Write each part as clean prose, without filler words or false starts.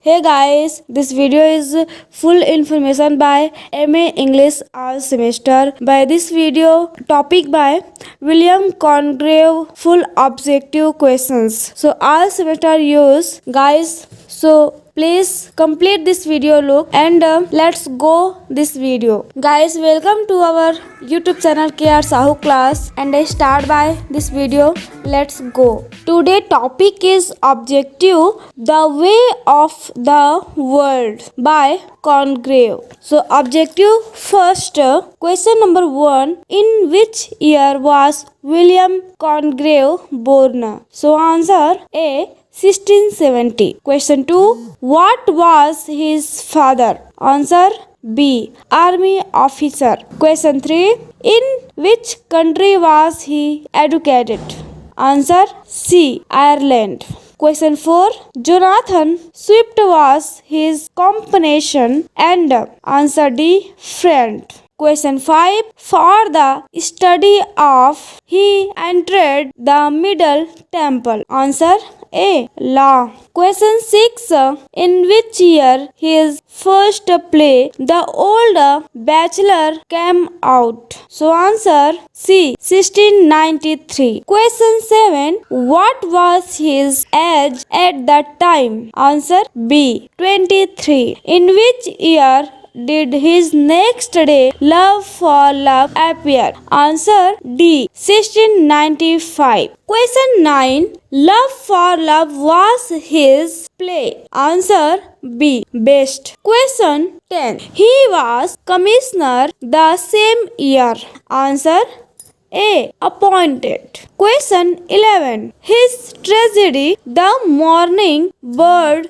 Hey guys, this video is full information by MA English all semester. By this video, topic by William Congreve, full objective questions. So all semester use guys. So please complete this video look and let's go this video. Guys, welcome to our YouTube channel KR Sahu class and I start by this video. Let's go. Today topic is objective the way of the world by Congreve. So objective first question number 1, in which year was William Congreve born? So answer A 1670. Question 2, what was his father? Answer B army officer. Question 3, in which country was he educated? Answer C Ireland. Question 4, Jonathan Swift was his companion and answer D friend. Question 5, for the study of he entered the Middle Temple. Answer A law. Question 6, in which year his first play The Old Bachelor came out? So answer C 1693. Question 7, what was his age at that time? Answer B 23. In which year did his next day Love for Love appear? Answer D 1695. Question 9, Love for Love was his play. Answer B best. Question 10, he was commissioner the same year. Answer A appointed. Question 11, his tragedy The Mourning Bride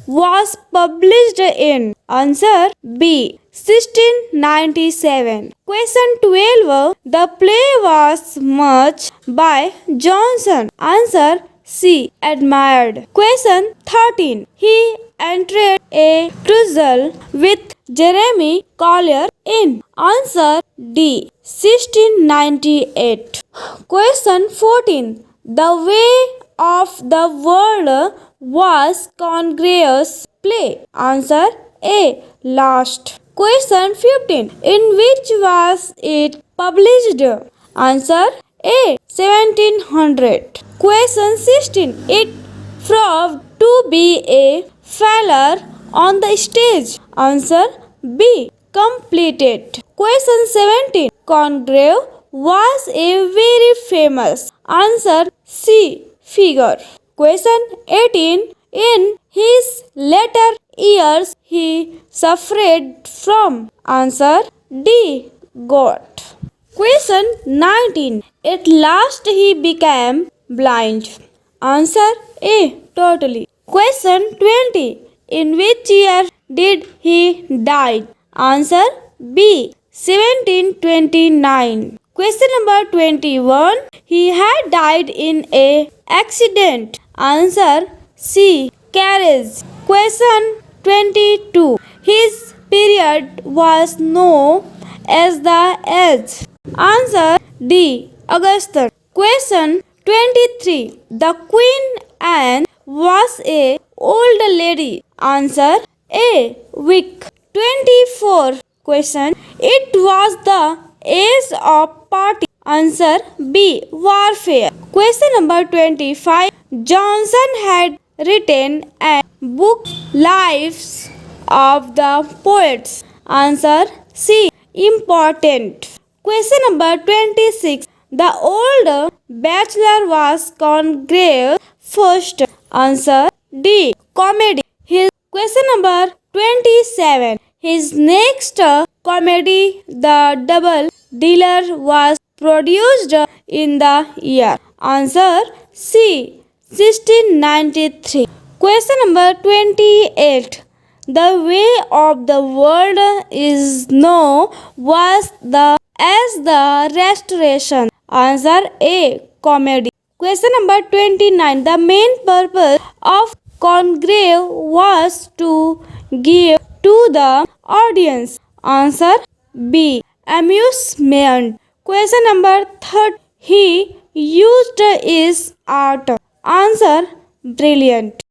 was published in? Answer B 1697. Question 12, the play was much by Johnson. Answer C admired. Question 13, he entered a tussle with Jeremy Collier in? Answer D 1698. Question 14, the way of the world was Congreve's play. Answer A last. Question 15, in which was it published? Answer A 1700. Question 16, it proved to be a failure on the stage. Answer B completed. Question 17, Congreve was a very famous. Answer C figure. Question 18, in his later years he suffered from? Answer D gout. Question 19, at last he became blind. Answer A totally. Question 20, in which year did he die? Answer B 1729. Question number 21, he had died in a accident. Answer C carriage. Question 22, his period was known as the age. Answer D Augustus. Question 23, the Queen Anne was a old lady. Answer A weak. 24, question, it was the age of party. Answer B warfare. Question number 25, Johnson had written a book Lives of the Poets. Answer C important. Question number 26, the Old Bachelor was Congreve's first. Answer D comedy. His question number 27, his next comedy The Double Dealer was produced in the year. Answer C 1693. Question number 28, the way of the world is known was as the restoration. Answer A comedy. Question number 29, the main purpose of Congreve was to give to the audience. Answer B amusement. Question number 30, he used his art. Answer brilliant.